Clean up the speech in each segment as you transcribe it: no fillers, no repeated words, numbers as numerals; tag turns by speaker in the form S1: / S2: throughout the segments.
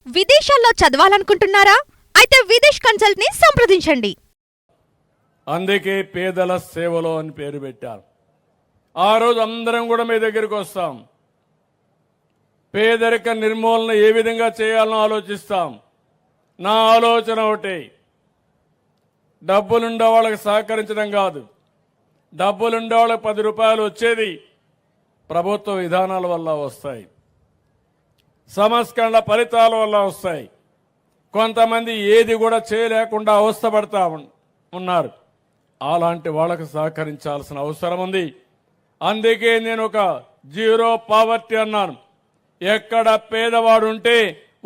S1: విదేశాల్లో చదవాలనుకుంటున్నారా? అయితే విదేశ్ కన్సల్ట్ ని సంప్రదించండి.
S2: అందుకే పేదల సేవలో అని పేరు పెట్టారు. ఆ రోజు అందరం కూడా మీ దగ్గరికి వస్తాం. పేదరిక నిర్మూలన ఏ విధంగా చేయాలని ఆలోచిస్తాం. నా ఆలోచన ఒకటి, డబ్బులుండే వాళ్ళకి సహకరించడం కాదు. డబ్బులుండే వాళ్ళకి 10 రూపాయలు వచ్చేది ప్రభుత్వ విధానాల వల్ల వస్తాయి, సంస్కరణల ఫలితాల వల్ల వస్తాయి. కొంతమంది ఏది కూడా చేయలేకుండా అవస్థపడతా ఉన్నారు. అలాంటి వాళ్ళకు సహకరించాల్సిన అవసరం ఉంది. అందుకే నేను ఒక జీరో పావర్టీ అన్నాను. ఎక్కడ పేదవాడు ఉంటే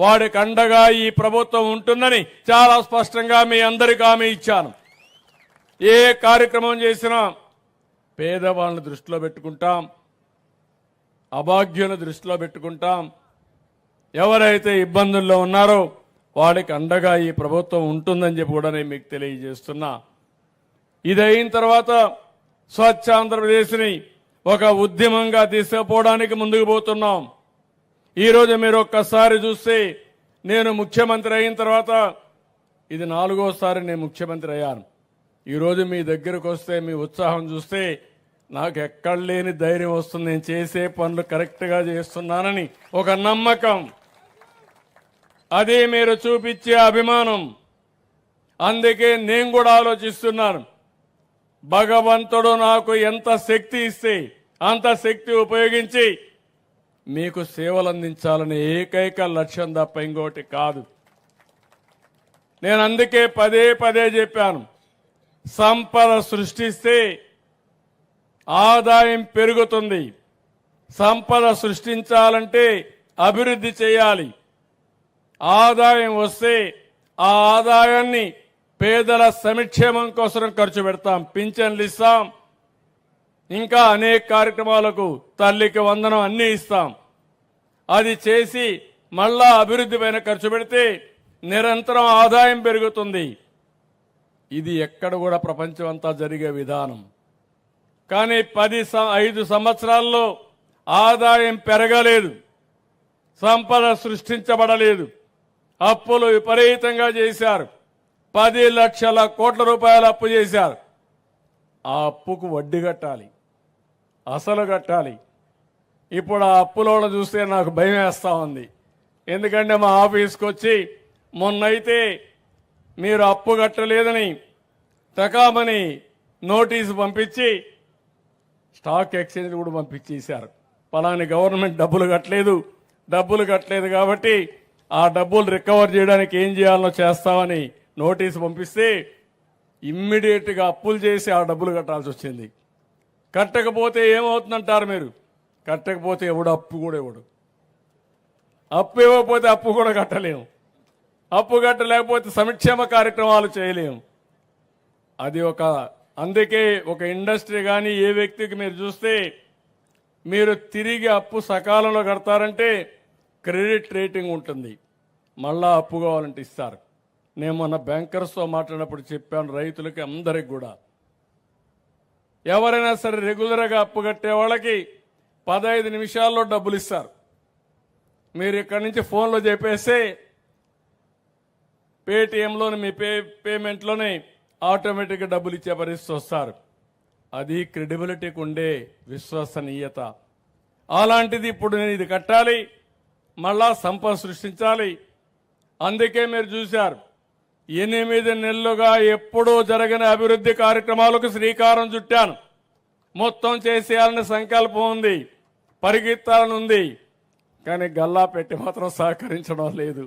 S2: వాడికి అండగా ఈ ప్రభుత్వం ఉంటుందని చాలా స్పష్టంగా మీ అందరికీ హామీ ఇచ్చాను. ఏ కార్యక్రమం చేసినా పేదవాళ్ళని దృష్టిలో పెట్టుకుంటాం, అభాగ్యులను దృష్టిలో పెట్టుకుంటాం. ఎవరైతే ఇబ్బందుల్లో ఉన్నారో వాడికి అండగా ఈ ప్రభుత్వం ఉంటుందని చెప్పి కూడా నేను మీకు తెలియజేస్తున్నా. ఇది అయిన తర్వాత స్వచ్ఛ ఆంధ్రప్రదేశ్ని ఒక ఉద్యమంగా తీసుకుపోవడానికి ముందుకు పోతున్నాం. ఈరోజు మీరు ఒక్కసారి చూస్తే, నేను ముఖ్యమంత్రి అయిన తర్వాత ఇది 4వ నేను ముఖ్యమంత్రి అయ్యాను. ఈరోజు మీ దగ్గరకు వస్తే మీ ఉత్సాహం చూస్తే నాకు ఎక్కడ లేని ధైర్యం వస్తుంది. నేను చేసే పనులు కరెక్ట్గా చేస్తున్నానని ఒక నమ్మకం, అదే మీరు చూపించే అభిమానం. అందుకే నేను కూడా ఆలోచిస్తున్నాను, భగవంతుడు నాకు ఎంత శక్తి ఇస్తే అంత శక్తి ఉపయోగించి మీకు సేవలు అందించాలనే ఏకైక లక్ష్యం తప్ప ఇంకోటి కాదు. నేను అందుకే పదే పదే చెప్పాను, సంపద సృష్టిస్తే ఆదాయం పెరుగుతుంది. సంపద సృష్టించాలంటే అభివృద్ధి చేయాలి. ఆదాయం వస్తే ఆ ఆదాయాన్ని పేదల సంక్షేమం కోసం ఖర్చు పెడతాం. పింఛన్లు ఇస్తాం, ఇంకా అనేక కార్యక్రమాలకు తల్లికి వందనం అన్నీ ఇస్తాం. అది చేసి మళ్ళా అభివృద్ధి పైన ఖర్చు పెడితే నిరంతరం ఆదాయం పెరుగుతుంది. ఇది ఎక్కడ కూడా ప్రపంచం అంతా జరిగే విధానం. కానీ 5 సంవత్సరాల్లో ఆదాయం పెరగలేదు, సంపద సృష్టించబడలేదు. అప్పులు విపరీతంగా చేశారు. 10 లక్షల కోట్ల రూపాయలు అప్పు చేశారు. ఆ అప్పుకు వడ్డీ కట్టాలి, అసలు కట్టాలి. ఇప్పుడు ఆ అప్పులను చూస్తే నాకు భయం వేస్తూ ఉంది. ఎందుకంటే మా ఆఫీస్కి వచ్చి మొన్నైతే మీరు అప్పు కట్టలేదని తకామని నోటీసు పంపించి స్టాక్ ఎక్స్చేంజ్ కూడా పంపించేశారు. పలాని గవర్నమెంట్ డబ్బులు కట్టలేదు కాబట్టి ఆ డబ్బులు రికవర్ చేయడానికి ఏం చేయాలనో చేస్తామని నోటీసు పంపిస్తే ఇమ్మీడియట్గా అప్పులు చేసి ఆ డబ్బులు కట్టాల్సి వచ్చింది. కట్టకపోతే ఏమవుతుందంటారు మీరు? కట్టకపోతే ఎవడు అప్పు కూడా ఇవ్వడు. అప్పు ఇవ్వకపోతే అప్పు కూడా కట్టలేము. అప్పు కట్టలేకపోతే సంక్షేమ కార్యక్రమాలు చేయలేము. అది అందుకే ఒక ఇండస్ట్రీ కానీ ఏ వ్యక్తికి మీరు చూస్తే, మీరు తిరిగి అప్పు సకాలంలో కడతారంటే క్రెడిట్ రేటింగ్ ఉంటుంది, మళ్ళా అప్పు కావాలంటే ఇస్తారు. నేను మొన్న బ్యాంకర్స్తో మాట్లాడినప్పుడు చెప్పాను, రైతులకి అందరికి కూడా ఎవరైనా సరే రెగ్యులర్గా అప్పు కట్టే వాళ్ళకి 15 నిమిషాల్లో డబ్బులు ఇస్తారు. మీరు ఇక్కడి నుంచి ఫోన్లో చెప్పేస్తే పేటిఎంలోని మీ పేమెంట్లోనే ఆటోమేటిక్గా డబ్బులు ఇచ్చే పరిస్థితి వస్తారు. అది క్రెడిబిలిటీకి ఉండే విశ్వసనీయత. అలాంటిది ఇప్పుడు నేను ఇది కట్టాలి, మళ్ళా సంపద సృష్టించాలి. అందుకే మీరు చూశారు, 8 నెలలుగా ఎప్పుడూ జరగని అభివృద్ధి కార్యక్రమాలకు శ్రీకారం చుట్టాను. మొత్తం చేసేయాలని సంకల్పం ఉంది, పరిగెత్తాలని ఉంది. కానీ గల్లా పెట్టి మాత్రం సహకరించడం లేదు.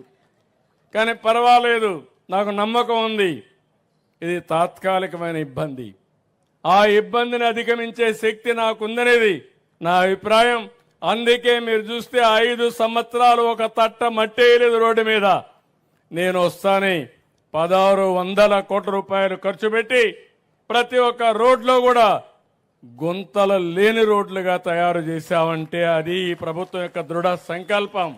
S2: కానీ పర్వాలేదు, నాకు నమ్మకం ఉంది, ఇది తాత్కాలికమైన ఇబ్బంది. ఆ ఇబ్బందిని అధిగమించే శక్తి నాకుందనేది నా అభిప్రాయం. అందుకే మీరు చూస్తే 5 సంవత్సరాలు ఒక తట్ట మట్టేయలేదు రోడ్డు మీద. నేను వస్తానే 1600 కోట్ల రూపాయలు ఖర్చు పెట్టి ప్రతి ఒక్క రోడ్లో కూడా గుంతలు లేని రోడ్లుగా తయారు చేశామంటే అది ఈ ప్రభుత్వం యొక్క దృఢ సంకల్పం.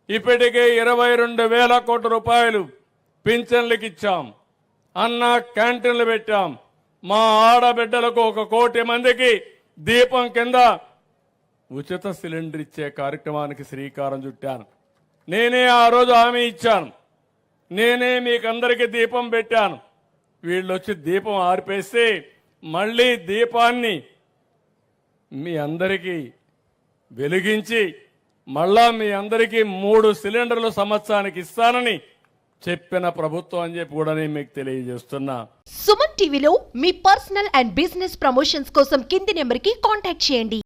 S2: ఇప్పటికే 22,000 కోట్ల రూపాయలు పింఛన్లకు ఇచ్చాం, అన్న క్యాంటీన్లు పెట్టాం. మా ఆడబిడ్డలకు 1 కోటి మందికి దీపం కింద ఉచిత సిలిండర్ ఇచ్చే కార్యక్రమానికి శ్రీకారం చుట్టాను. నేనే ఆ రోజు హామీ ఇచ్చాను. నేనే మీకందరికీ దీపం పెట్టాను. వీళ్ళు వచ్చి దీపం ఆర్పేస్తే మళ్ళీ దీపాన్ని మీ అందరికీ వెలిగించి మళ్ళా మీ అందరికీ 3 సిలిండర్లు సంవత్సరానికి ఇస్తానని చెప్పిన ప్రభుత్వం అని చెప్పి కూడా నేను మీకు తెలియజేస్తున్నా.
S3: సుమన్ టీవీలో మీ పర్సనల్ అండ్ బిజినెస్ ప్రమోషన్స్ కోసం కింది నెంబర్కి కాంటాక్ట్ చేయండి.